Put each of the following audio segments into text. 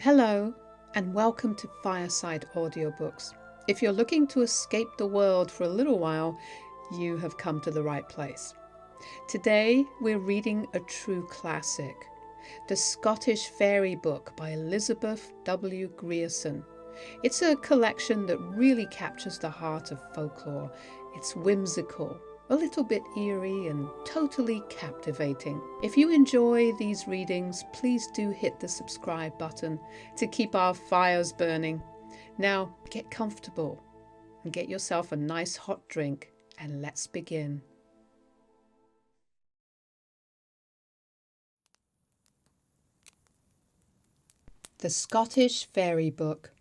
Hello, and welcome to Fireside Audiobooks. If you're looking to escape the world for a little while, you have come to the right place. Today, we're reading a true classic, The Scottish Fairy Book by Elizabeth W. Grierson. It's a collection that really captures the heart of folklore. It's whimsical, a little bit eerie, and totally captivating. If you enjoy these readings, please do hit the subscribe button to keep our fires burning. Now, get comfortable and get yourself a nice hot drink, and let's begin. The Scottish Fairy Book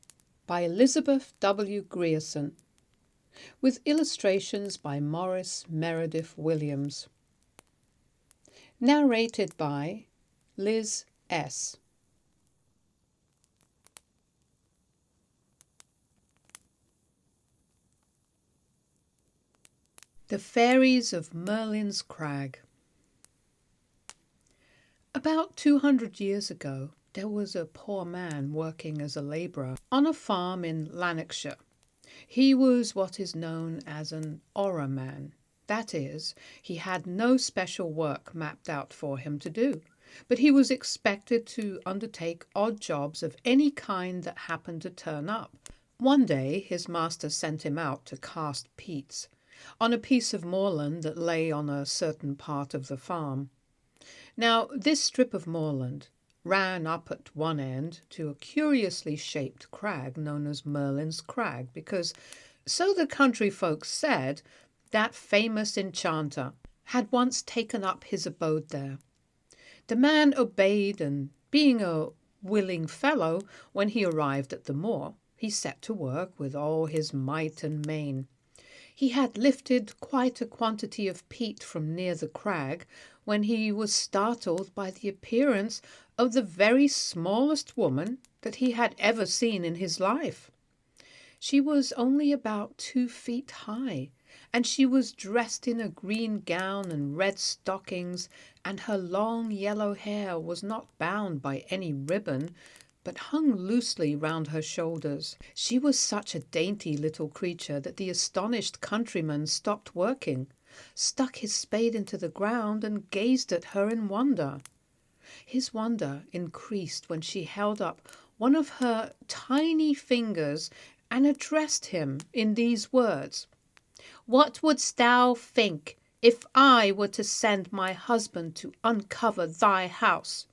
by Elizabeth W. Grierson, with illustrations by Maurice Meredith Williams. Narrated by Liz S. The Fairies of Merlin's Crag. About 200 years ago, there was a poor man working as a labourer on a farm in Lanarkshire. He was what is known as an aura man. That is, he had no special work mapped out for him to do, but he was expected to undertake odd jobs of any kind that happened to turn up. One day his master sent him out to cast peats on a piece of moorland that lay on a certain part of the farm. Now, this strip of moorland ran up at one end to a curiously shaped crag known as Merlin's Crag, because, so the country folks said, that famous enchanter had once taken up his abode there. The man obeyed, and being a willing fellow, when he arrived at the moor, he set to work with all his might and main. He had lifted quite a quantity of peat from near the crag when he was startled by the appearance of the very smallest woman that he had ever seen in his life. She was only about 2 feet high, and she was dressed in a green gown and red stockings, and her long yellow hair was not bound by any ribbon, but hung loosely round her shoulders. She was such a dainty little creature that the astonished countryman stopped working, stuck his spade into the ground, and gazed at her in wonder. His wonder increased when she held up one of her tiny fingers and addressed him in these words: "What wouldst thou think if I were to send my husband to uncover thy house?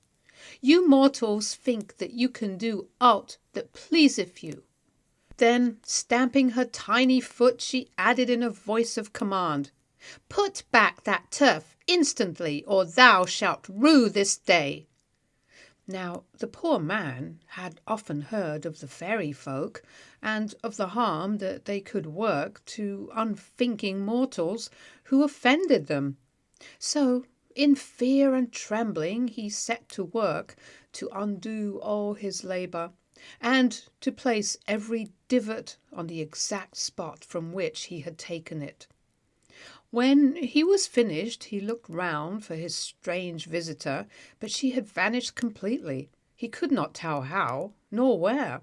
You mortals think that you can do aught that pleaseth you." Then, stamping her tiny foot, she added in a voice of command, "Put back that turf instantly, or thou shalt rue this day." Now, the poor man had often heard of the fairy folk, and of the harm that they could work to unthinking mortals who offended them. So, in fear and trembling, he set to work to undo all his labour, and to place every divot on the exact spot from which he had taken it. When he was finished, he looked round for his strange visitor, but she had vanished completely. He could not tell how, nor where.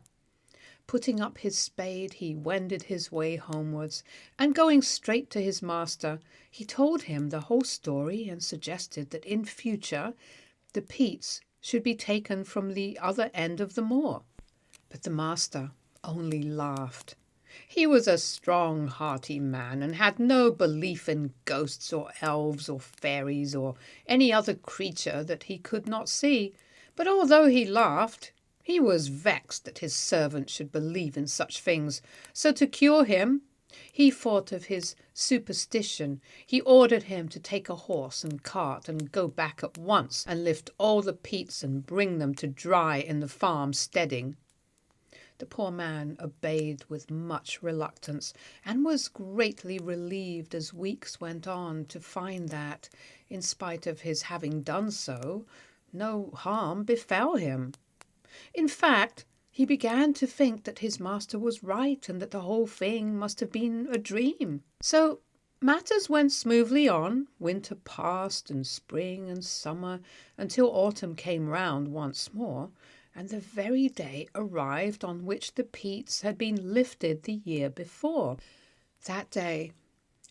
Putting up his spade, he wended his way homewards, and going straight to his master, he told him the whole story and suggested that in future the peats should be taken from the other end of the moor. But the master only laughed. He was a strong, hearty man, and had no belief in ghosts or elves or fairies or any other creature that he could not see. But although he laughed, he was vexed that his servant should believe in such things. So to cure him, he thought of his superstition. He ordered him to take a horse and cart and go back at once and lift all the peats and bring them to dry in the farm steading. The poor man obeyed with much reluctance, and was greatly relieved as weeks went on to find that, in spite of his having done so, no harm befell him. In fact, he began to think that his master was right, and that the whole thing must have been a dream. So matters went smoothly on. Winter passed, and spring and summer, until autumn came round once more, and the very day arrived on which the peats had been lifted the year before. That day,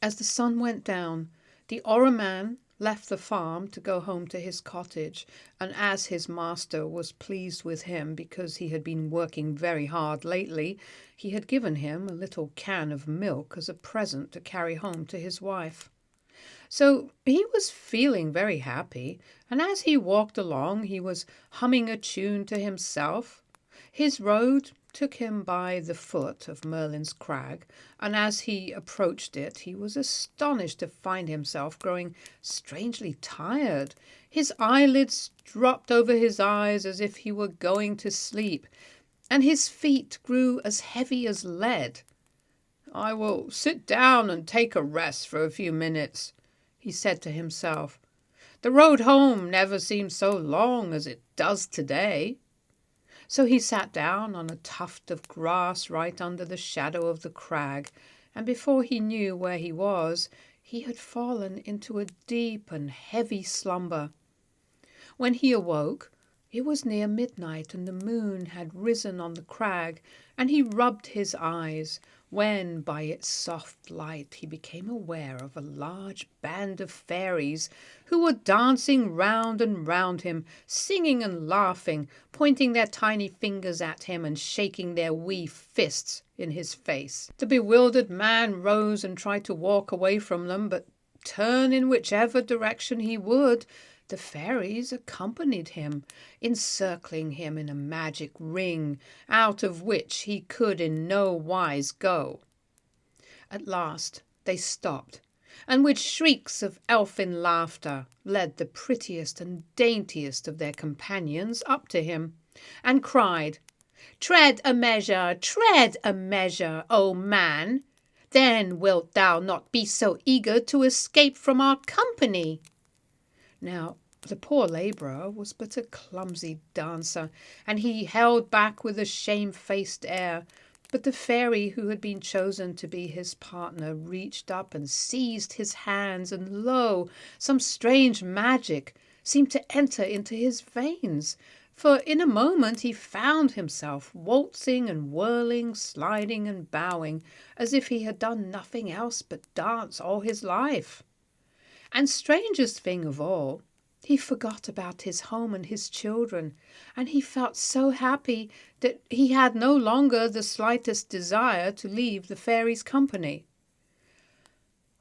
as the sun went down, the Oraman left the farm to go home to his cottage, and as his master was pleased with him because he had been working very hard lately, he had given him a little can of milk as a present to carry home to his wife. So he was feeling very happy, and as he walked along he was humming a tune to himself. His road took him by the foot of Merlin's Crag, and as he approached it he was astonished to find himself growing strangely tired. His eyelids dropped over his eyes as if he were going to sleep, and his feet grew as heavy as lead. "I will sit down and take a rest for a few minutes," he said to himself. "The road home never seemed so long as it does today." So he sat down on a tuft of grass right under the shadow of the crag, and before he knew where he was, he had fallen into a deep and heavy slumber. When he awoke, it was near midnight, and the moon had risen on the crag, and he rubbed his eyes, when by its soft light he became aware of a large band of fairies who were dancing round and round him, singing and laughing, pointing their tiny fingers at him and shaking their wee fists in his face. The bewildered man rose and tried to walk away from them, but turn in whichever direction he would, the fairies accompanied him, encircling him in a magic ring, out of which he could in no wise go. At last they stopped, and with shrieks of elfin laughter led the prettiest and daintiest of their companions up to him, and cried, tread a measure, O man! Then wilt thou not be so eager to escape from our company." Now, the poor labourer was but a clumsy dancer, and he held back with a shamefaced air. But the fairy who had been chosen to be his partner reached up and seized his hands, and lo, some strange magic seemed to enter into his veins, for in a moment he found himself waltzing and whirling, sliding and bowing, as if he had done nothing else but dance all his life. And strangest thing of all, he forgot about his home and his children, and he felt so happy that he had no longer the slightest desire to leave the fairies' company.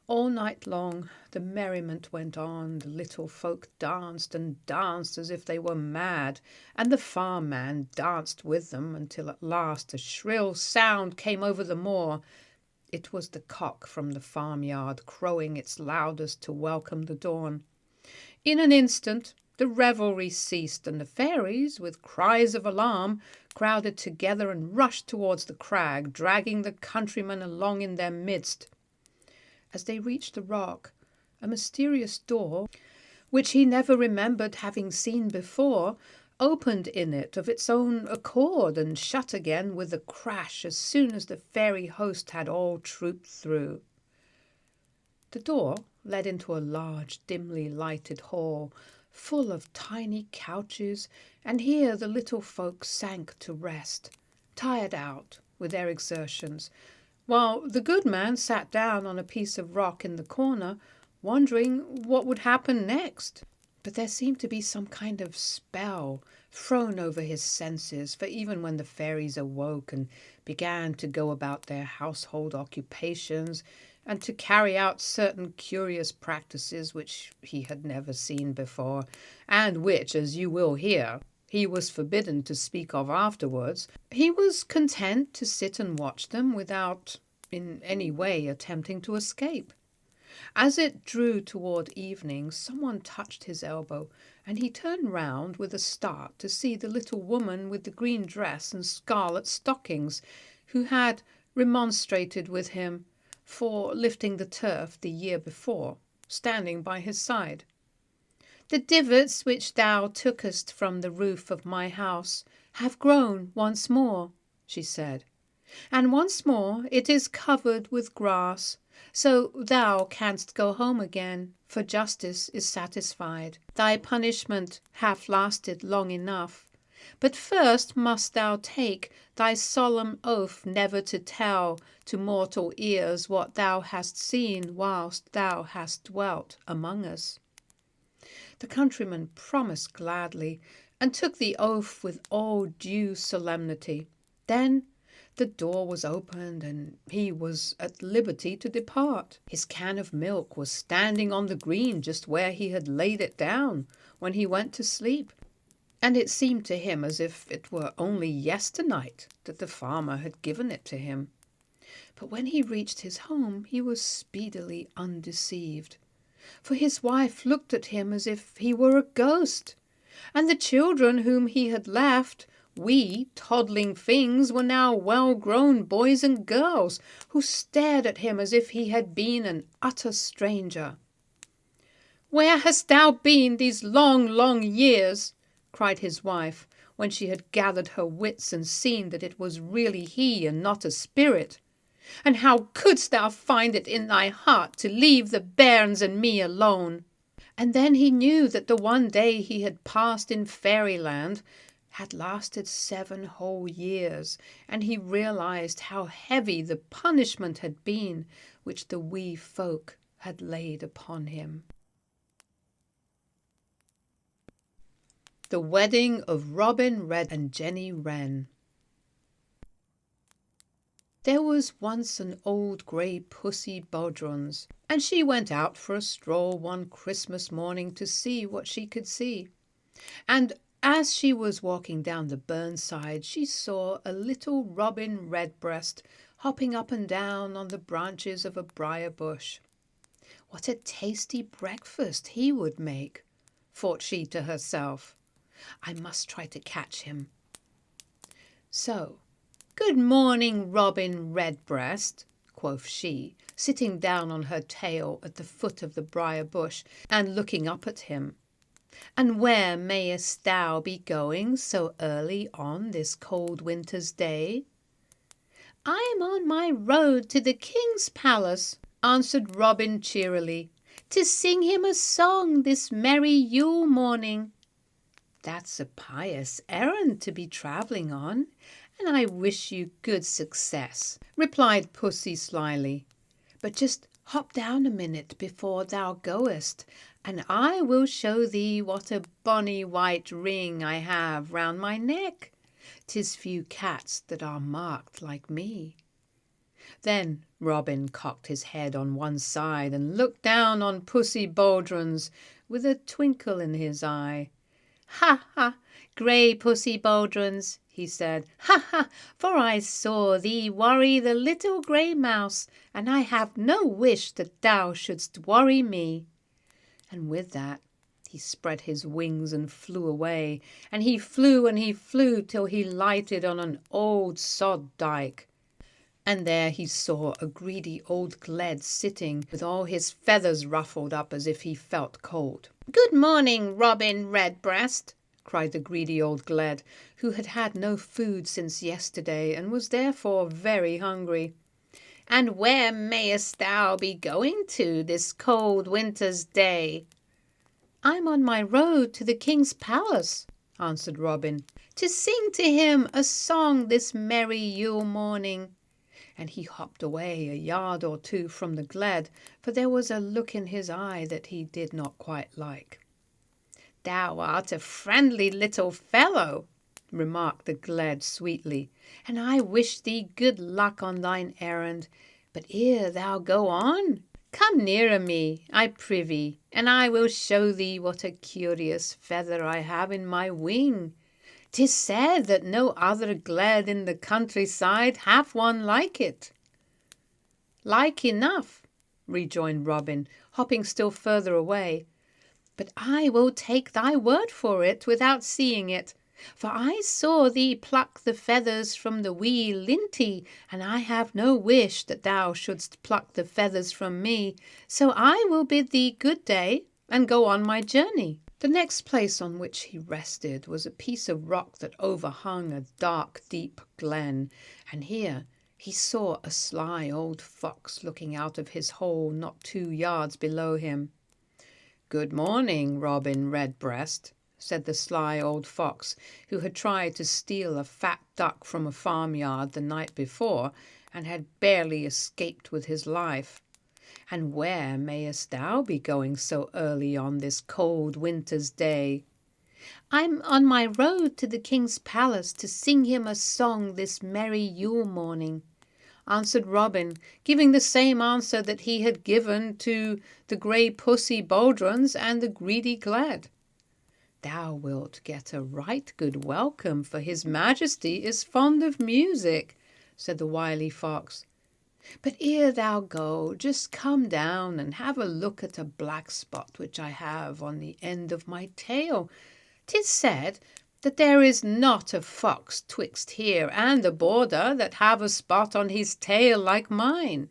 All night long the merriment went on. The little folk danced and danced as if they were mad, and the farm man danced with them until at last a shrill sound came over the moor. It was the cock from the farmyard crowing its loudest to welcome the dawn. In an instant the revelry ceased, and the fairies, with cries of alarm, crowded together and rushed towards the crag, dragging the countryman along in their midst. As they reached the rock, a mysterious door, which he never remembered having seen before, opened in it of its own accord and shut again with a crash as soon as the fairy host had all trooped through. The door led into a large, dimly lighted hall, full of tiny couches, and here the little folk sank to rest, tired out with their exertions, while the good man sat down on a piece of rock in the corner, wondering what would happen next. But there seemed to be some kind of spell thrown over his senses, for even when the fairies awoke and began to go about their household occupations and to carry out certain curious practices which he had never seen before, and which, as you will hear, he was forbidden to speak of afterwards, he was content to sit and watch them without in any way attempting to escape. As it drew toward evening, someone touched his elbow, and he turned round with a start to see the little woman with the green dress and scarlet stockings, who had remonstrated with him for lifting the turf the year before, standing by his side. "The divots which thou tookest from the roof of my house have grown once more," she said, "and once more it is covered with grass. So thou canst go home again, for justice is satisfied. Thy punishment hath lasted long enough, But first must thou take thy solemn oath never to tell to mortal ears what thou hast seen whilst thou hast dwelt among us." The countryman promised gladly, and took the oath with all due solemnity. Then the door was opened, and he was at liberty to depart. His can of milk was standing on the green just where he had laid it down when he went to sleep, and it seemed to him as if it were only yesternight that the farmer had given it to him. But when he reached his home he was speedily undeceived, for his wife looked at him as if he were a ghost, and the children whom he had left, wee toddling things, were now well-grown boys and girls, who stared at him as if he had been an utter stranger. "Where hast thou been these long, long years?" cried his wife, when she had gathered her wits and seen that it was really he and not a spirit. "And how couldst thou find it in thy heart to leave the bairns and me alone?" And then he knew that the one day he had passed in fairyland had lasted 7 whole years, and he realized how heavy the punishment had been which the wee folk had laid upon him. The Wedding of Robin Red and Jenny Wren. There was once an old grey pussy bodrons, and she went out for a stroll one Christmas morning to see what she could see. And as she was walking down the burnside, she saw a little robin redbreast hopping up and down on the branches of a briar bush. What a tasty breakfast he would make, thought she to herself. I must try to catch him. So, "Good morning, Robin Redbreast," quoth she, sitting down on her tail at the foot of the briar bush and looking up at him. "And where mayest thou be going so early on this cold winter's day?" "I am on my road to the king's palace," answered Robin cheerily, "to sing him a song this merry Yule morning." "That's a pious errand to be travelling on, and I wish you good success," replied Pussy slyly. "But just hop down a minute before thou goest, and I will show thee what a bonny white ring I have round my neck. 'Tis few cats that are marked like me." Then Robin cocked his head on one side and looked down on Pussy Bodrons with a twinkle in his eye. "Ha, ha, grey Pussy Bodrons," he said, "ha, ha, for I saw thee worry the little grey mouse, and I have no wish that thou shouldst worry me." And with that he spread his wings and flew away, and he flew till he lighted on an old sod dyke. And there he saw a greedy old gled sitting, with all his feathers ruffled up as if he felt cold. "Good morning, Robin Redbreast," cried the greedy old gled, who had had no food since yesterday and was therefore very hungry. "And where mayest thou be going to this cold winter's day?" "I'm on my road to the king's palace," answered Robin, "to sing to him a song this merry Yule morning." And he hopped away a yard or two from the gled, for there was a look in his eye that he did not quite like. "Thou art a friendly little fellow," remarked the gled sweetly, "and I wish thee good luck on thine errand. But ere thou go on, come nearer me, I prithee, and I will show thee what a curious feather I have in my wing. 'Tis said that no other gled in the countryside have one like it." "Like enough," rejoined Robin, hopping still further away. "But I will take thy word for it without seeing it, for I saw thee pluck the feathers from the wee linty, and I have no wish that thou shouldst pluck the feathers from me, so I will bid thee good day and go on my journey." The next place on which he rested was a piece of rock that overhung a dark, deep glen, and here he saw a sly old fox looking out of his hole not 2 yards below him. "Good morning, Robin Redbreast," said the sly old fox, who had tried to steal a fat duck from a farmyard the night before and had barely escaped with his life. "And where mayest thou be going so early on this cold winter's day?" "I'm on my road to the king's palace to sing him a song this merry Yule morning," answered Robin, giving the same answer that he had given to the grey pussy Baldrons and the greedy gled. "Thou wilt get a right good welcome, for his majesty is fond of music," said the wily fox. "But ere thou go, just come down and have a look at a black spot which I have on the end of my tail. 'Tis said that there is not a fox twixt here and the border that have a spot on his tail like mine."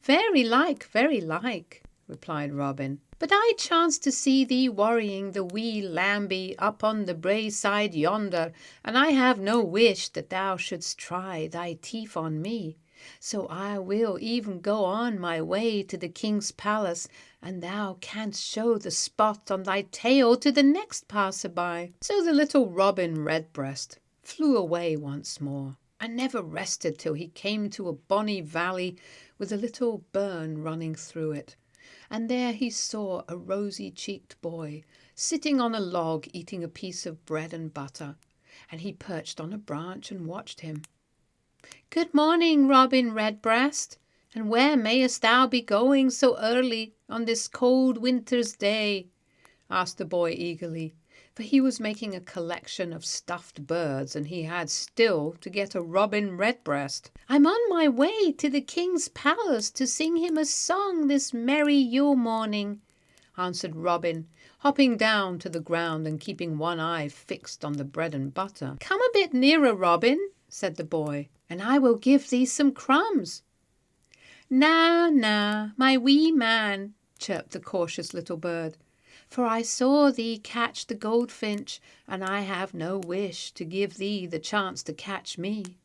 Very like," replied Robin. "But I chanced to see thee worrying the wee lambie up on the brae side yonder, and I have no wish that thou shouldst try thy teeth on me. So I will even go on my way to the king's palace, and thou canst show the spot on thy tail to the next passer-by." So the little Robin Redbreast flew away once more, and never rested till he came to a bonny valley with a little burn running through it. And there he saw a rosy-cheeked boy sitting on a log eating a piece of bread and butter, and he perched on a branch and watched him. "Good morning, Robin Redbreast, and where mayest thou be going so early on this cold winter's day?" asked the boy eagerly, for he was making a collection of stuffed birds, and he had still to get a Robin Redbreast. "I'm on my way to the king's palace to sing him a song this merry Yule morning," answered Robin, hopping down to the ground and keeping one eye fixed on the bread and butter. "Come a bit nearer, Robin," said the boy, "and I will give thee some crumbs." "Na, na, my wee man," chirped the cautious little bird, "for I saw thee catch the goldfinch, and I have no wish to give thee the chance to catch me."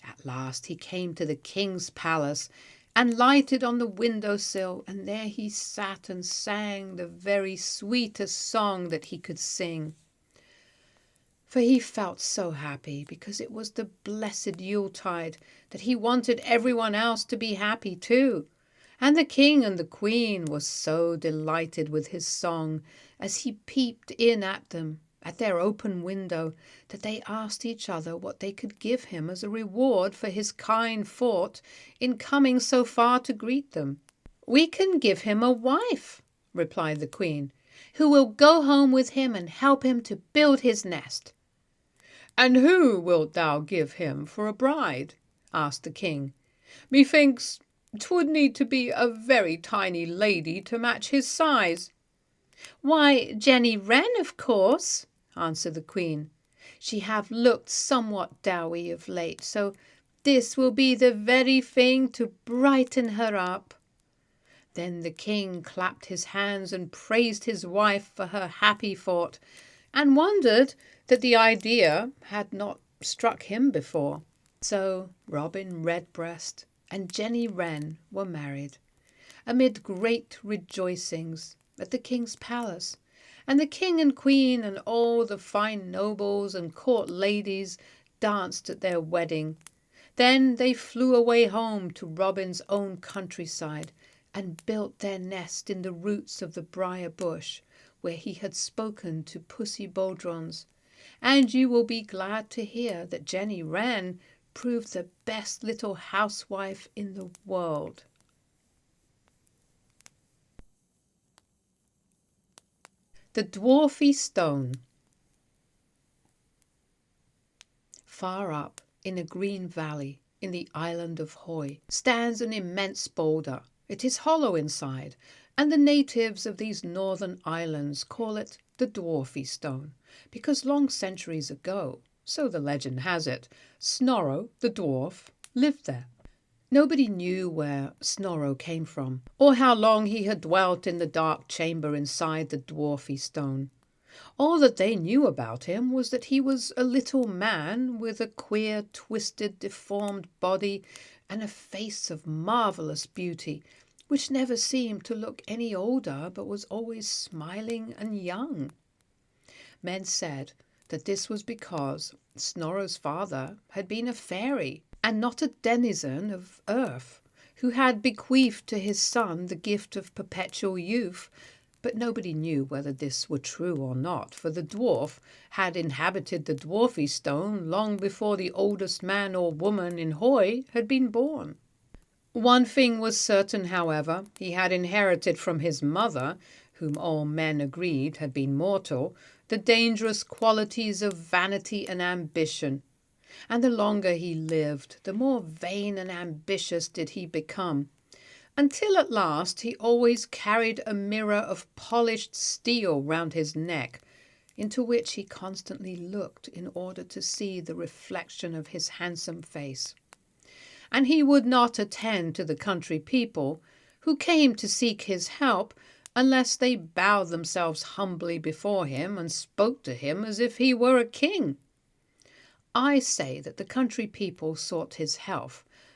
At last he came to the king's palace and lighted on the window-sill, and there he sat and sang the very sweetest song that he could sing. For he felt so happy, because it was the blessed Yuletide, that he wanted everyone else to be happy too. And the king and the queen were so delighted with his song as he peeped in at them at their open window, that they asked each other what they could give him as a reward for his kind thought in coming so far to greet them. "We can give him a wife," replied the queen, "who will go home with him and help him to build his nest." "And who wilt thou give him for a bride?" asked the king. "Methinks 'twould need to be a very tiny lady to match his size." "Why, Jenny Wren, of course," answered the queen. "She have looked somewhat dowy of late, so this will be the very thing to brighten her up." Then the king clapped his hands and praised his wife for her happy thought, and wondered that the idea had not struck him before. So Robin Redbreast and Jenny Wren were married, amid great rejoicings at the king's palace, and the king and queen and all the fine nobles and court ladies danced at their wedding. Then they flew away home to Robin's own countryside, and built their nest in the roots of the briar bush, where he had spoken to Pussy Baldrons. And you will be glad to hear that Jenny Wren proved the best little housewife in the world. The Dwarfy Stone. Far up in a green valley in the island of Hoy stands an immense boulder. It is hollow inside, and the natives of these northern islands call it the Dwarfy Stone, because long centuries ago, so the legend has it, Snorro the dwarf lived there. Nobody knew where Snorro came from, or how long he had dwelt in the dark chamber inside the Dwarfy Stone. All that they knew about him was that he was a little man with a queer, twisted, deformed body and a face of marvellous beauty, which never seemed to look any older, but was always smiling and young. Men said that this was because Snorro's father had been a fairy and not a denizen of earth, who had bequeathed to his son the gift of perpetual youth. But nobody knew whether this were true or not, for the dwarf had inhabited the dwarfy stone long before the oldest man or woman in Hoy had been born. One thing was certain, however: he had inherited from his mother, whom all men agreed had been mortal, the dangerous qualities of vanity and ambition. And the longer he lived, the more vain and ambitious did he become, until at last he always carried a mirror of polished steel round his neck, into which he constantly looked in order to see the reflection of his handsome face. And he would not attend to the country people who came to seek his help unless they bowed themselves humbly before him and spoke to him as if he were a king. I say that the country people sought his help,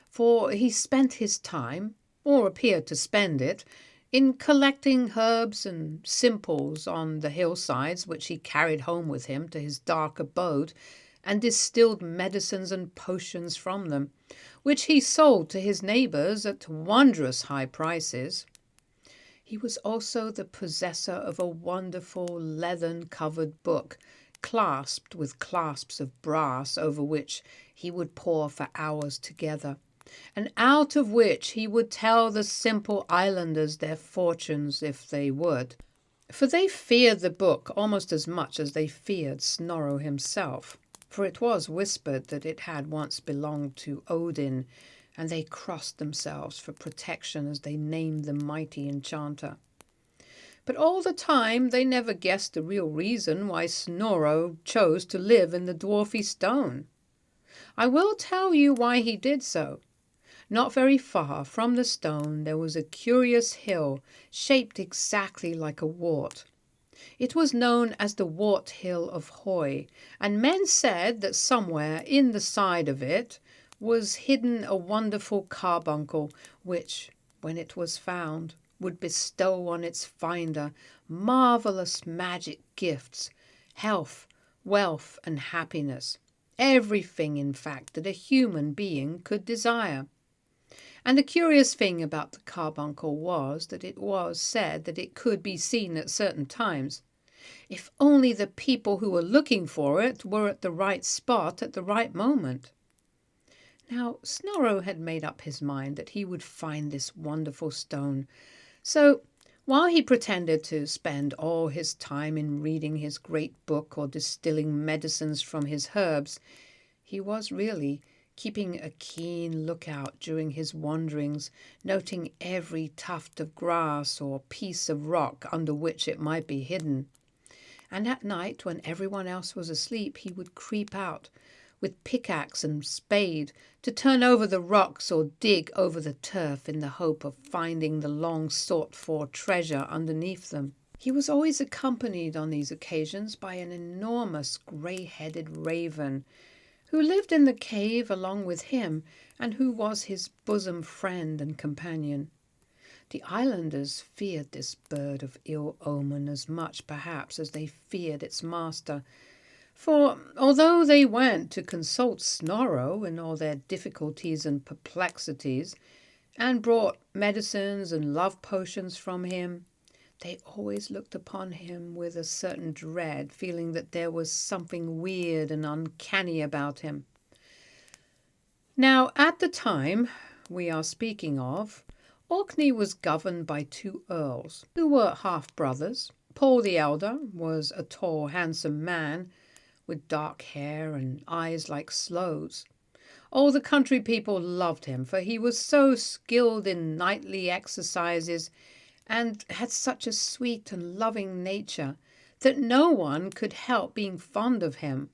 for he spent his time, or appeared to spend it, in collecting herbs and simples on the hillsides, which he carried home with him to his dark abode, and distilled medicines and potions from them, which he sold to his neighbours at wondrous high prices. He was also the possessor of a wonderful leathern-covered book, clasped with clasps of brass, over which he would pore for hours together, and out of which he would tell the simple islanders their fortunes if they would, for they feared the book almost as much as they feared Snorro himself, for it was whispered that it had once belonged to Odin, and they crossed themselves for protection as they named the mighty enchanter. But all the time they never guessed the real reason why Snorro chose to live in the dwarfy stone. I will tell you why he did so. Not very far from the stone there was a curious hill shaped exactly like a wart. It was known as the Wart Hill of Hoy, and men said that somewhere in the side of it was hidden a wonderful carbuncle, which, when it was found, would bestow on its finder marvelous magic gifts, health, wealth, and happiness, everything, in fact, that a human being could desire. And the curious thing about the carbuncle was that it was said that it could be seen at certain times, if only the people who were looking for it were at the right spot at the right moment. Now, Snorro had made up his mind that he would find this wonderful stone, so while he pretended to spend all his time in reading his great book or distilling medicines from his herbs, he was really keeping a keen lookout during his wanderings, noting every tuft of grass or piece of rock under which it might be hidden. And at night, when everyone else was asleep, he would creep out with pickaxe and spade to turn over the rocks or dig over the turf in the hope of finding the long-sought-for treasure underneath them. He was always accompanied on these occasions by an enormous grey-headed raven, who lived in the cave along with him, and who was his bosom friend and companion. The islanders feared this bird of ill omen as much, perhaps, as they feared its master, for although they went to consult Snorro in all their difficulties and perplexities, and brought medicines and love potions from him, they always looked upon him with a certain dread, feeling that there was something weird and uncanny about him. Now, at the time we are speaking of, Orkney was governed by two earls, who were half-brothers. Paul the elder was a tall, handsome man, with dark hair and eyes like sloes. All the country people loved him, for he was so skilled in knightly exercises and had such a sweet and loving nature that no one could help being fond of him.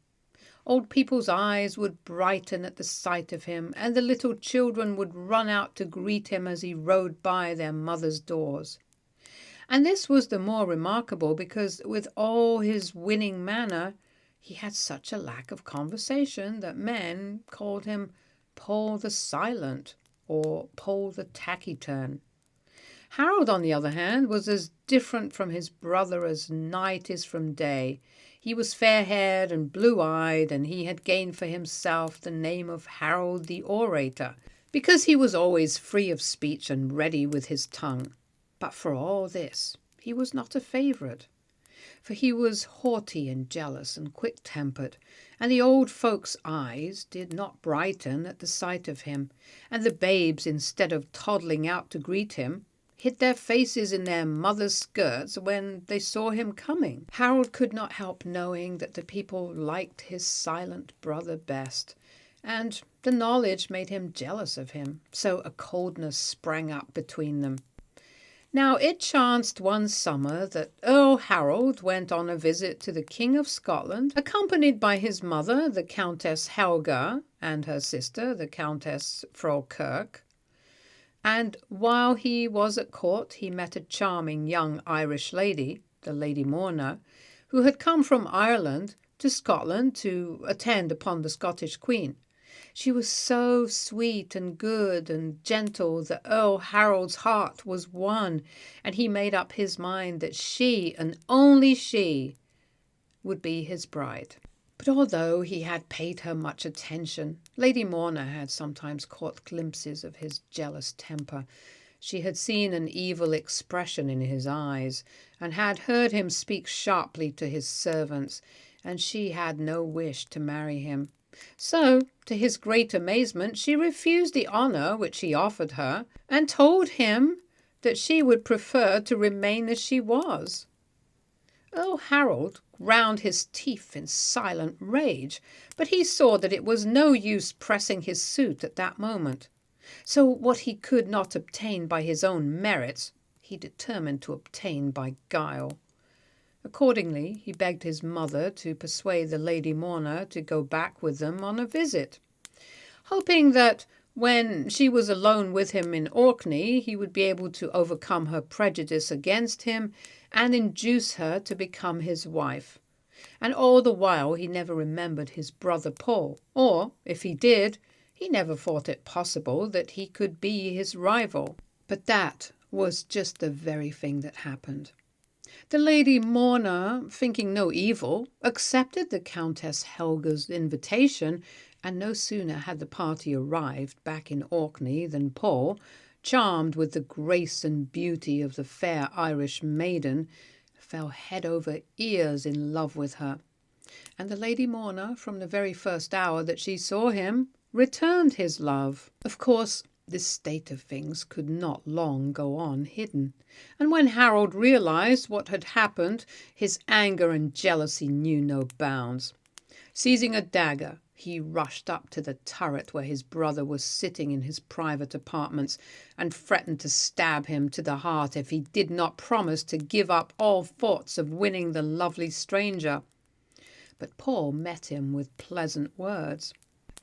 Old people's eyes would brighten at the sight of him, and the little children would run out to greet him as he rode by their mothers' doors. And this was the more remarkable because, with all his winning manner, he had such a lack of conversation that men called him Paul the Silent or Paul the Taciturn. Harold, on the other hand, was as different from his brother as night is from day. He was fair-haired and blue-eyed, and he had gained for himself the name of Harold the Orator, because he was always free of speech and ready with his tongue. But for all this, he was not a favourite, for he was haughty and jealous and quick-tempered, and the old folks' eyes did not brighten at the sight of him, and the babes, instead of toddling out to greet him, hid their faces in their mothers' skirts when they saw him coming. Harold could not help knowing that the people liked his silent brother best, and the knowledge made him jealous of him, so a coldness sprang up between them. Now it chanced one summer that Earl Harold went on a visit to the King of Scotland, accompanied by his mother, the Countess Helga, and her sister, the Countess Frolkirk. And while he was at court, he met a charming young Irish lady, the Lady Morna, who had come from Ireland to Scotland to attend upon the Scottish Queen. She was so sweet and good and gentle that Earl Harold's heart was won, and he made up his mind that she, and only she, would be his bride. But although he had paid her much attention, Lady Morna had sometimes caught glimpses of his jealous temper. She had seen an evil expression in his eyes, and had heard him speak sharply to his servants, and she had no wish to marry him. So, to his great amazement, she refused the honour which he offered her, and told him that she would prefer to remain as she was. Earl Harold ground his teeth in silent rage, but he saw that it was no use pressing his suit at that moment. So what he could not obtain by his own merits, he determined to obtain by guile. Accordingly, he begged his mother to persuade the Lady Morna to go back with them on a visit, hoping that when she was alone with him in Orkney, he would be able to overcome her prejudice against him and induce her to become his wife. And all the while he never remembered his brother Paul, or, if he did, he never thought it possible that he could be his rival. But that was just the very thing that happened. The Lady Morna, thinking no evil, accepted the Countess Helga's invitation, and no sooner had the party arrived back in Orkney than Paul, charmed with the grace and beauty of the fair Irish maiden, fell head over ears in love with her. And the Lady Morna, from the very first hour that she saw him, returned his love. Of course, this state of things could not long go on hidden, and when Harold realized what had happened, his anger and jealousy knew no bounds. Seizing a dagger, he rushed up to the turret where his brother was sitting in his private apartments, and threatened to stab him to the heart if he did not promise to give up all thoughts of winning the lovely stranger. But Paul met him with pleasant words.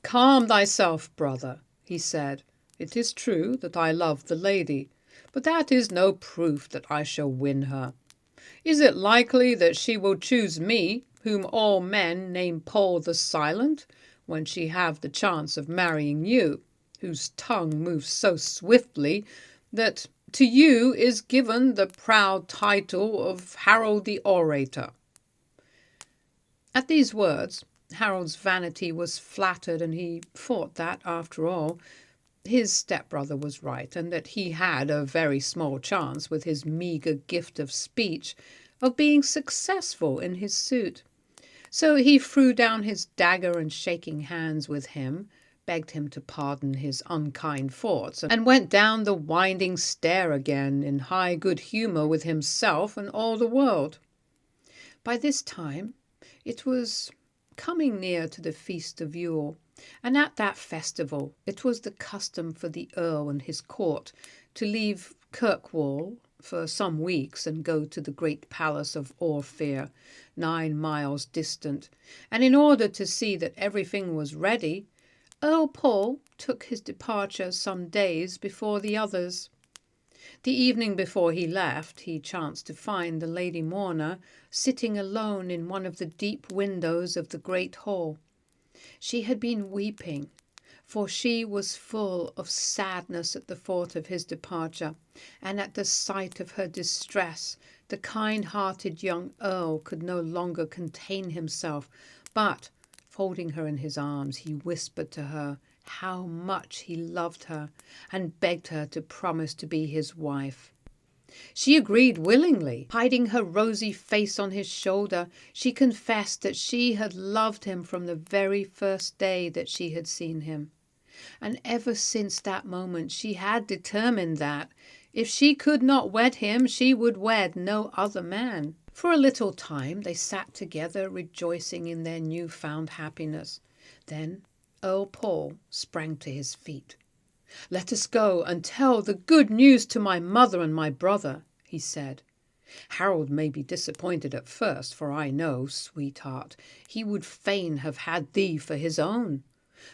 "Calm thyself, brother," he said. "It is true that I love the lady, but that is no proof that I shall win her. Is it likely that she will choose me, whom all men name Paul the Silent, when she have the chance of marrying you, whose tongue moves so swiftly that to you is given the proud title of Harold the Orator?" At these words, Harold's vanity was flattered, and he thought that, after all, his stepbrother was right, and that he had a very small chance, with his meagre gift of speech, of being successful in his suit. So he threw down his dagger, and shaking hands with him, begged him to pardon his unkind thoughts, and went down the winding stair again, in high good humour with himself and all the world. By this time it was coming near to the feast of Yule, and at that festival it was the custom for the Earl and his court to leave Kirkwall for some weeks and go to the great palace of Orfeer, 9 miles distant, and in order to see that everything was ready, Earl Paul took his departure some days before the others. The evening before he left, he chanced to find the Lady Morna sitting alone in one of the deep windows of the great hall. She had been weeping, for she was full of sadness at the thought of his departure, and at the sight of her distress The kind-hearted young earl could no longer contain himself, but, folding her in his arms, he whispered to her how much he loved her and begged her to promise to be his wife. She agreed willingly. Hiding her rosy face on his shoulder, she confessed that she had loved him from the very first day that she had seen him. And ever since that moment she had determined that, if she could not wed him, she would wed no other man. For a little time they sat together, rejoicing in their new-found happiness. Then Earl Paul sprang to his feet. "Let us go and tell the good news to my mother and my brother," he said. "Harold may be disappointed at first, for I know, sweetheart, he would fain have had thee for his own.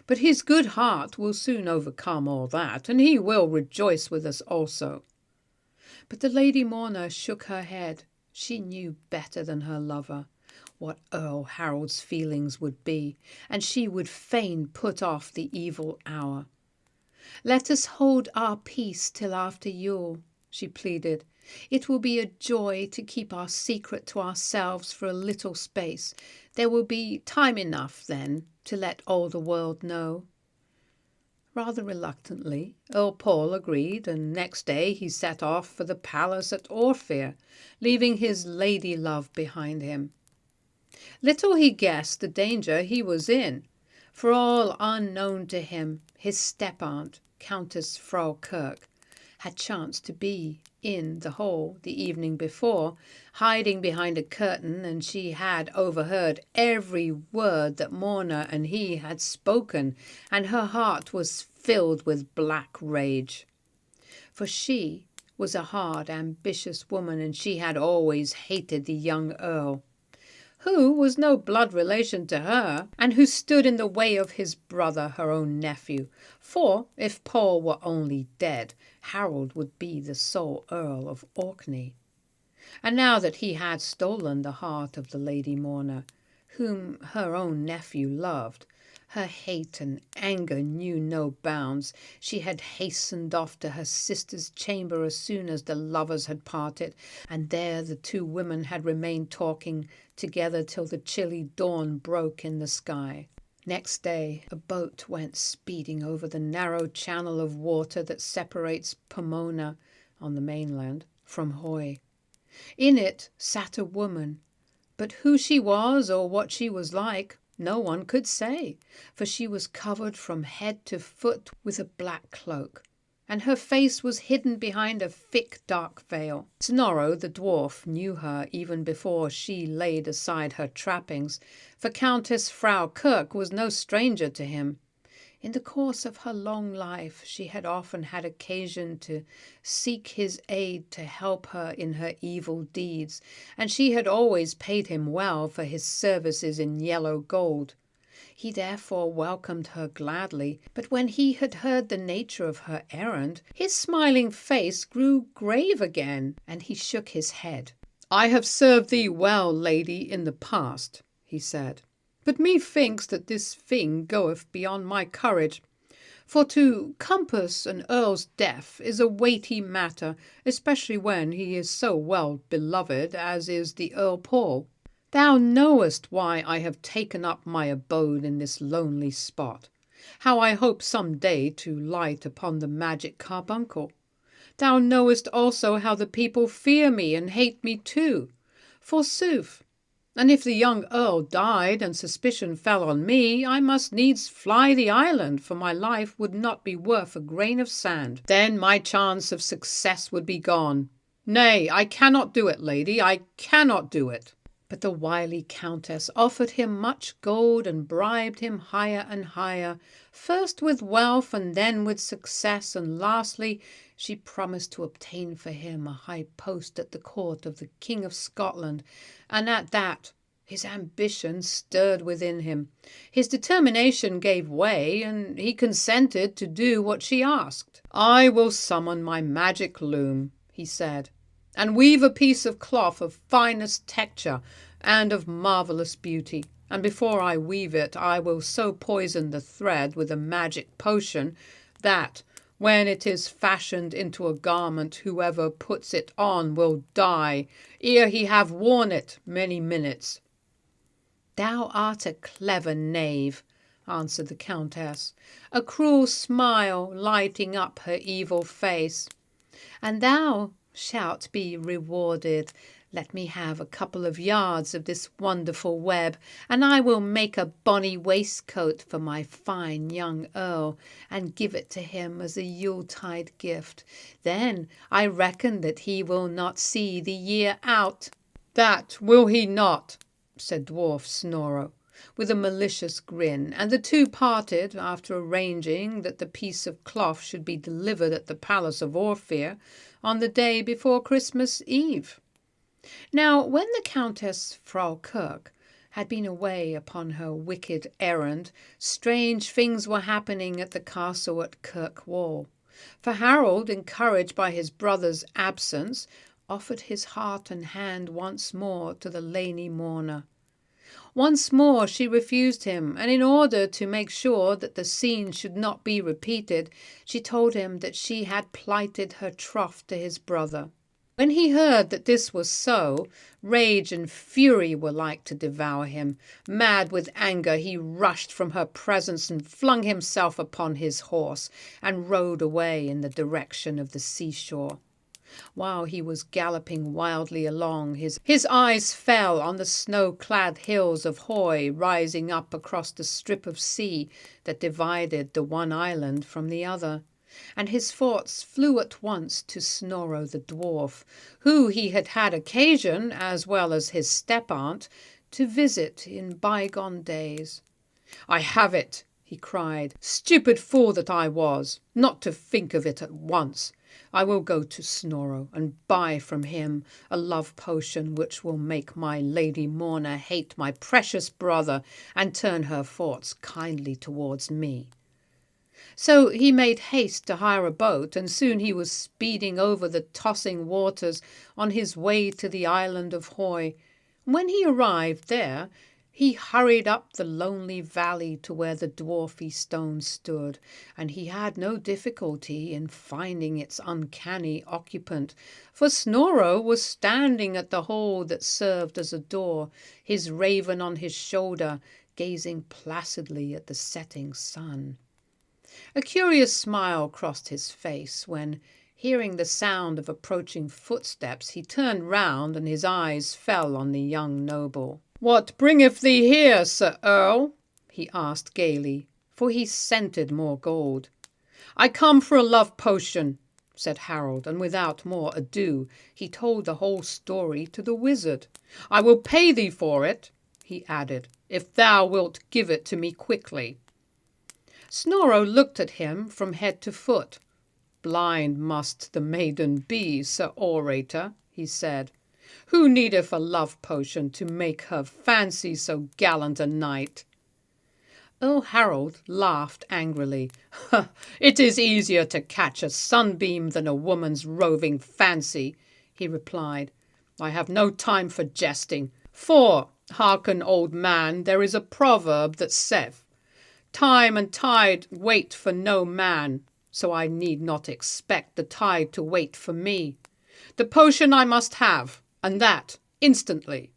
But his good heart will soon overcome all that, and he will rejoice with us also." But the Lady Morna shook her head. She knew better than her lover what Earl Harold's feelings would be, and she would fain put off the evil hour. "Let us hold our peace till after Yule," she pleaded. "It will be a joy to keep our secret to ourselves for a little space. There will be time enough then to let all the world know." Rather reluctantly, Earl Paul agreed, and next day he set off for the palace at Orphere, leaving his lady love behind him. Little he guessed the danger he was in, for all unknown to him, his step-aunt, Countess Frau Kirk, had chanced to be in the hall the evening before, hiding behind a curtain, and she had overheard every word that Morna and he had spoken, and her heart was filled with black rage. For she was a hard, ambitious woman, and she had always hated the young earl, who was no blood relation to her, and who stood in the way of his brother, her own nephew. For if Paul were only dead, Harold would be the sole Earl of Orkney. And now that he had stolen the heart of the Lady Morna, whom her own nephew loved, her hate and anger knew no bounds. She had hastened off to her sister's chamber as soon as the lovers had parted, and there the two women had remained talking together till the chilly dawn broke in the sky. Next day a boat went speeding over the narrow channel of water that separates Pomona, on the mainland, from Hoy. In it sat a woman, but who she was or what she was like, no one could say, for she was covered from head to foot with a black cloak, and her face was hidden behind a thick dark veil. Snorro the dwarf knew her even before she laid aside her trappings, for Countess Frau Kirk was no stranger to him. In the course of her long life she had often had occasion to seek his aid to help her in her evil deeds, and she had always paid him well for his services in yellow gold. He therefore welcomed her gladly, but when he had heard the nature of her errand, his smiling face grew grave again, and he shook his head. "I have served thee well, lady, in the past," he said. "But methinks that this thing goeth beyond my courage. For to compass an earl's death is a weighty matter, especially when he is so well beloved as is the Earl Paul. Thou knowest why I have taken up my abode in this lonely spot, how I hope some day to light upon the magic carbuncle. Thou knowest also how the people fear me and hate me too, forsooth. And if the young earl died and suspicion fell on me, I must needs fly the island, for my life would not be worth a grain of sand. Then my chance of success would be gone. Nay, I cannot do it, lady, I cannot do it." But the wily countess offered him much gold and bribed him higher and higher, first with wealth and then with success, and lastly she promised to obtain for him a high post at the court of the King of Scotland, and at that his ambition stirred within him. His determination gave way, and he consented to do what she asked. "I will summon my magic loom," he said, "and weave a piece of cloth of finest texture and of marvellous beauty. And before I weave it, I will so poison the thread with a magic potion that, When it is fashioned into a garment, whoever puts it on will die, ere he have worn it many minutes." "Thou art a clever knave," answered the Countess, a cruel smile lighting up her evil face, "and thou shalt be rewarded. Let me have a couple of yards of this wonderful web, and I will make a bonny waistcoat for my fine young earl, and give it to him as a Yuletide gift. Then I reckon that he will not see the year out." "That will he not," said Dwarf Snorro, with a malicious grin, and the two parted after arranging that the piece of cloth should be delivered at the palace of Orpheus on the day before Christmas Eve. Now, when the Countess Frau Kirk had been away upon her wicked errand, strange things were happening at the castle at Kirkwall. For Harold, encouraged by his brother's absence, offered his heart and hand once more to the Lady Morna. Once more she refused him, and in order to make sure that the scene should not be repeated, she told him that she had plighted her troth to his brother. When he heard that this was so, rage and fury were like to devour him. Mad with anger, he rushed from her presence and flung himself upon his horse, and rode away in the direction of the seashore. While he was galloping wildly along, his eyes fell on the snow-clad hills of Hoy rising up across the strip of sea that divided the one island from the other, and his thoughts flew at once to Snorro the dwarf, who he had had occasion, as well as his step-aunt, to visit in bygone days. "I have it," he cried. "Stupid fool that I was, not to think of it at once. I will go to Snorro and buy from him a love potion which will make my Lady Morna hate my precious brother and turn her thoughts kindly towards me." So he made haste to hire a boat, and soon he was speeding over the tossing waters on his way to the island of Hoy. When he arrived there, he hurried up the lonely valley to where the dwarfy stone stood, and he had no difficulty in finding its uncanny occupant, for Snorro was standing at the hole that served as a door, his raven on his shoulder, gazing placidly at the setting sun. A curious smile crossed his face when, hearing the sound of approaching footsteps, he turned round and his eyes fell on the young noble. "What bringeth thee here, Sir Earl?" he asked gaily, for he scented more gold. "I come for a love potion," said Harold, and without more ado he told the whole story to the wizard. "I will pay thee for it," he added, "if thou wilt give it to me quickly." Snorro looked at him from head to foot. "Blind must the maiden be, Sir Orator," he said. "Who needeth a love potion to make her fancy so gallant a knight?" Earl Harold laughed angrily. "It is easier to catch a sunbeam than a woman's roving fancy," he replied. "I have no time for jesting, for, hearken, old man, there is a proverb that saith, 'Time and tide wait for no man,' so I need not expect the tide to wait for me. The potion I must have, and that instantly."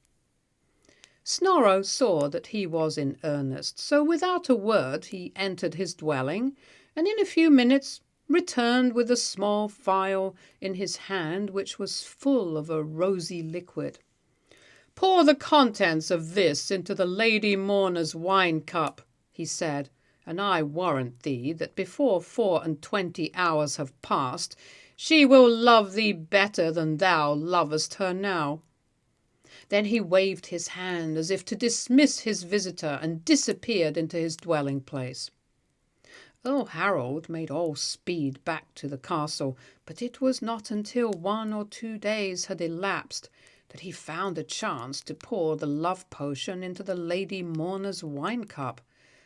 Snorro saw that he was in earnest, so without a word he entered his dwelling, and in a few minutes returned with a small phial in his hand which was full of a rosy liquid. "Pour the contents of this into the Lady Morna's wine cup," he said, "and I warrant thee that before 24 hours have passed, she will love thee better than thou lovest her now." Then he waved his hand as if to dismiss his visitor and disappeared into his dwelling place. Earl Harold made all speed back to the castle, but it was not until 1 or 2 days had elapsed that he found a chance to pour the love potion into the Lady Morna's wine cup.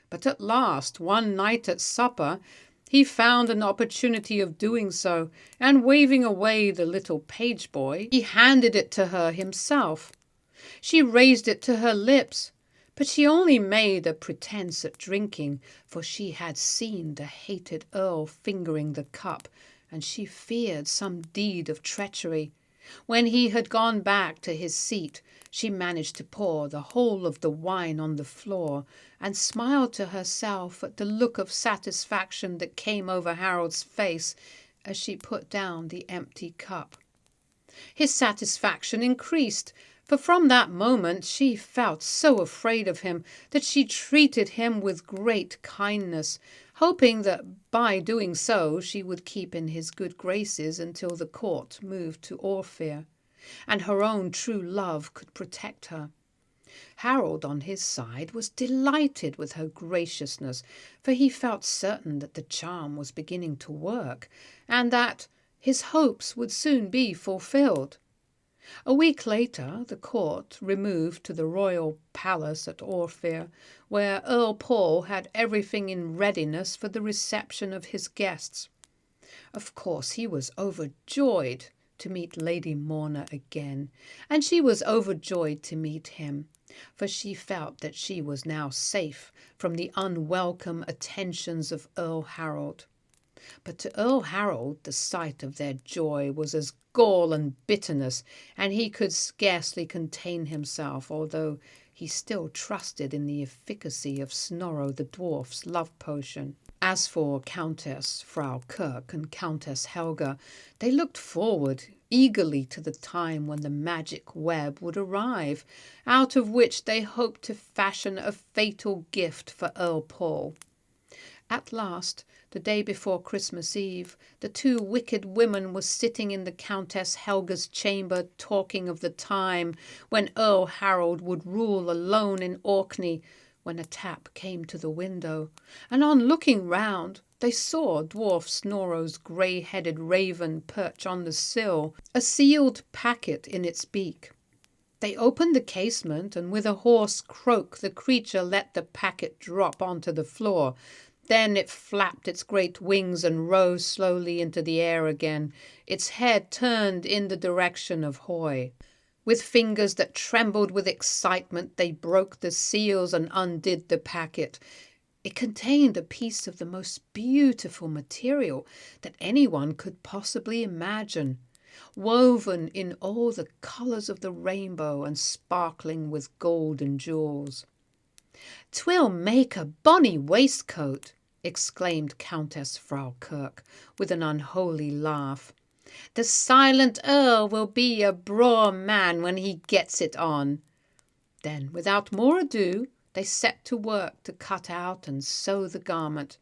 But at last, one night at supper, he found an opportunity of doing so, and waving away the little page boy, he handed it to her himself. She raised it to her lips, But she only made a pretence at drinking, for she had seen the hated earl fingering the cup, and she feared some deed of treachery. When he had gone back to his seat, she managed to pour the whole of the wine on the floor, and smiled to herself at the look of satisfaction that came over Harold's face as she put down the empty cup. His satisfaction increased, for from that moment she felt so afraid of him that she treated him with great kindness, hoping that by doing so she would keep in his good graces until the court moved to Orpheus, and her own true love could protect her. Harold, on his side, was delighted with her graciousness, for he felt certain that the charm was beginning to work, and that his hopes would soon be fulfilled. A week later, the court removed to the royal palace at Orpheus, where Earl Paul had everything in readiness for the reception of his guests. Of course, he was overjoyed to meet Lady Morna again, and she was overjoyed to meet him, for she felt that she was now safe from the unwelcome attentions of Earl Harold. But to Earl Harold the sight of their joy was as gall and bitterness, and he could scarcely contain himself, although he still trusted in the efficacy of Snorro the dwarf's love potion. As for Countess Frau Kirk and Countess Helga, they looked forward eagerly to the time when the magic web would arrive, out of which they hoped to fashion a fatal gift for Earl Paul. At last, the day before Christmas Eve, the two wicked women were sitting in the Countess Helga's chamber talking of the time when Earl Harold would rule alone in Orkney, when a tap came to the window, and on looking round they saw Dwarf Snorro's grey-headed raven perch on the sill, a sealed packet in its beak. They opened the casement, and with a hoarse croak the creature let the packet drop onto the floor. Then it flapped its great wings and rose slowly into the air again, its head turned in the direction of Hoy. With fingers that trembled with excitement, they broke the seals and undid the packet. It contained a piece of the most beautiful material that anyone could possibly imagine, woven in all the colours of the rainbow and sparkling with gold and jewels. "'Twill make a bonny waistcoat," exclaimed Countess Frau Kirk, with an unholy laugh. "The silent Earl will be a braw man when he gets it on." Then, without more ado, they set to work to cut out and sew the garment.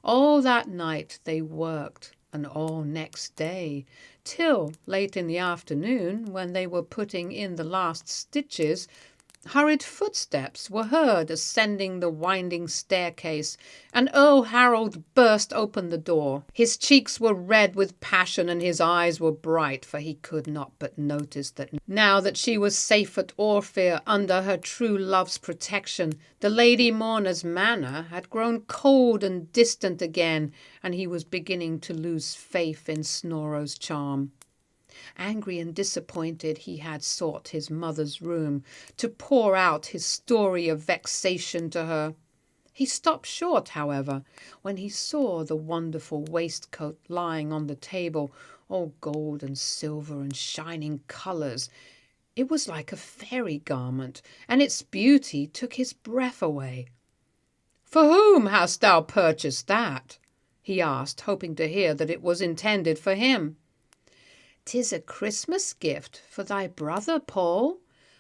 All that night they worked, and all next day, till late in the afternoon, when they were putting in the last stitches, hurried footsteps were heard ascending the winding staircase, and Earl Harold burst open the door. His cheeks were red with passion, and his eyes were bright, for he could not but notice that now that she was safe at Orpheus under her true love's protection, the Lady Morna's manner had grown cold and distant again, and he was beginning to lose faith in Snorro's charm. Angry and disappointed, he had sought his mother's room to pour out his story of vexation to her. He stopped short, however, when he saw the wonderful waistcoat lying on the table, all gold and silver and shining colours. It was like a fairy garment, and its beauty took his breath away. "For whom hast thou purchased that?" he asked, hoping to hear that it was intended for him. "'Tis a Christmas gift for thy brother, Paul,"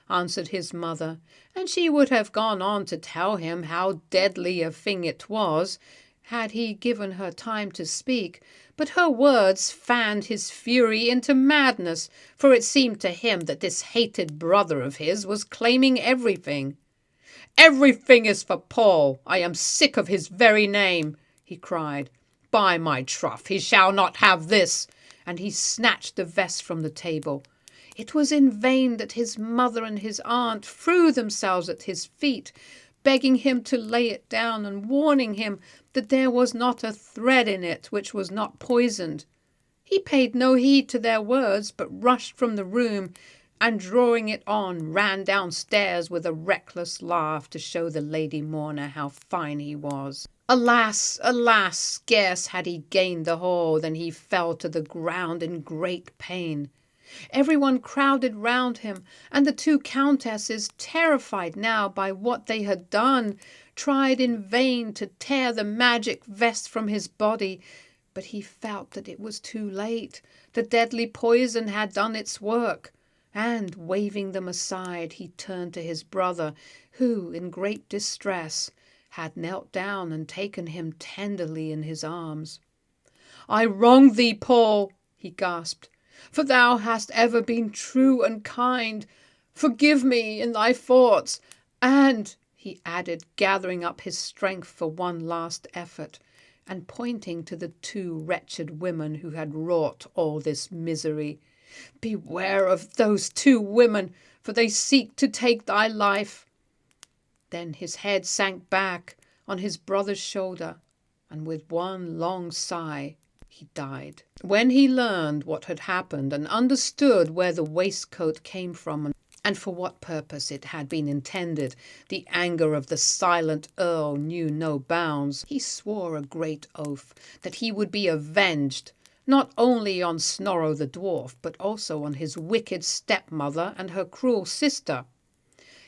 answered his mother, and she would have gone on to tell him how deadly a thing it was, had he given her time to speak, but her words fanned his fury into madness, for it seemed to him that this hated brother of his was claiming everything. "Everything is for Paul. I am sick of his very name," he cried. "By my troth, he shall not have this," and he snatched the vest from the table. It was in vain that his mother and his aunt threw themselves at his feet, begging him to lay it down and warning him that there was not a thread in it which was not poisoned. He paid no heed to their words, but rushed from the room, and drawing it on, ran downstairs with a reckless laugh to show the lady mourner how fine he was. Alas, alas! Scarce had he gained the hall than he fell to the ground in great pain. Everyone crowded round him, and the two countesses, terrified now by what they had done, tried in vain to tear the magic vest from his body, but he felt that it was too late. The deadly poison had done its work, and, waving them aside, he turned to his brother, who, in great distress, had knelt down and taken him tenderly in his arms. "I wronged thee, Paul," he gasped, "for thou hast ever been true and kind. Forgive me in thy thoughts, and," he added, gathering up his strength for one last effort, and pointing to the two wretched women who had wrought all this misery, "beware of those two women, for they seek to take thy life." Then his head sank back on his brother's shoulder, and with one long sigh he died. When he learned what had happened and understood where the waistcoat came from and for what purpose it had been intended, the anger of the silent earl knew no bounds. He swore a great oath that he would be avenged, not only on Snorro the dwarf, but also on his wicked stepmother and her cruel sister.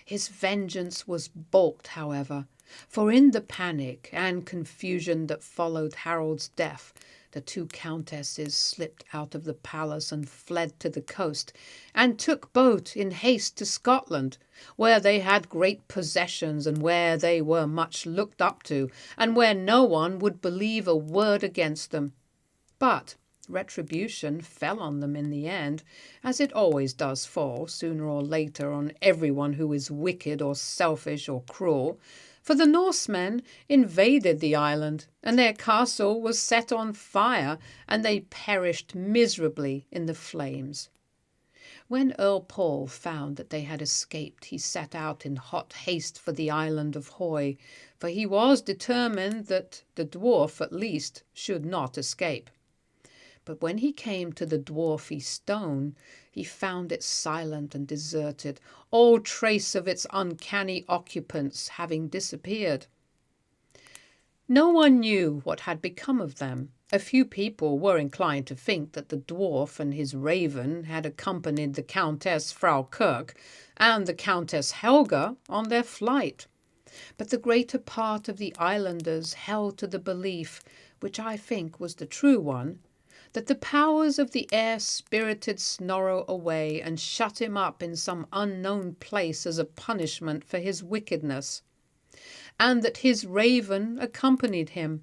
His vengeance was balked, however, for in the panic and confusion that followed Harold's death, the two countesses slipped out of the palace and fled to the coast, and took boat in haste to Scotland, where they had great possessions, and where they were much looked up to, and where no one would believe a word against them. But retribution fell on them in the end, as it always does fall, sooner or later, on everyone who is wicked or selfish or cruel, for the Norsemen invaded the island, and their castle was set on fire, and they perished miserably in the flames. When Earl Paul found that they had escaped, he set out in hot haste for the island of Hoy, for he was determined that the dwarf, at least, should not escape. But when he came to the dwarfy stone, he found it silent and deserted, all trace of its uncanny occupants having disappeared. No one knew what had become of them. A few people were inclined to think that the dwarf and his raven had accompanied the Countess Frau Kirk and the Countess Helga on their flight. But the greater part of the islanders held to the belief, which I think was the true one, that the powers of the air spirited Snorro away and shut him up in some unknown place as a punishment for his wickedness, and that his raven accompanied him.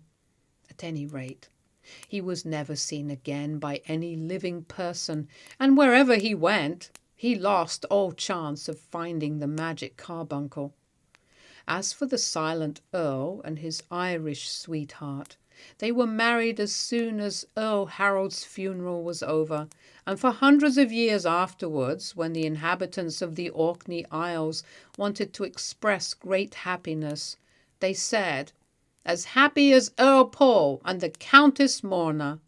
At any rate, he was never seen again by any living person, and wherever he went, he lost all chance of finding the magic carbuncle. As for the silent earl and his Irish sweetheart, they were married as soon as Earl Harold's funeral was over, and for hundreds of years afterwards, when the inhabitants of the Orkney Isles wanted to express great happiness, they said, "As happy as Earl Paul and the Countess Morna."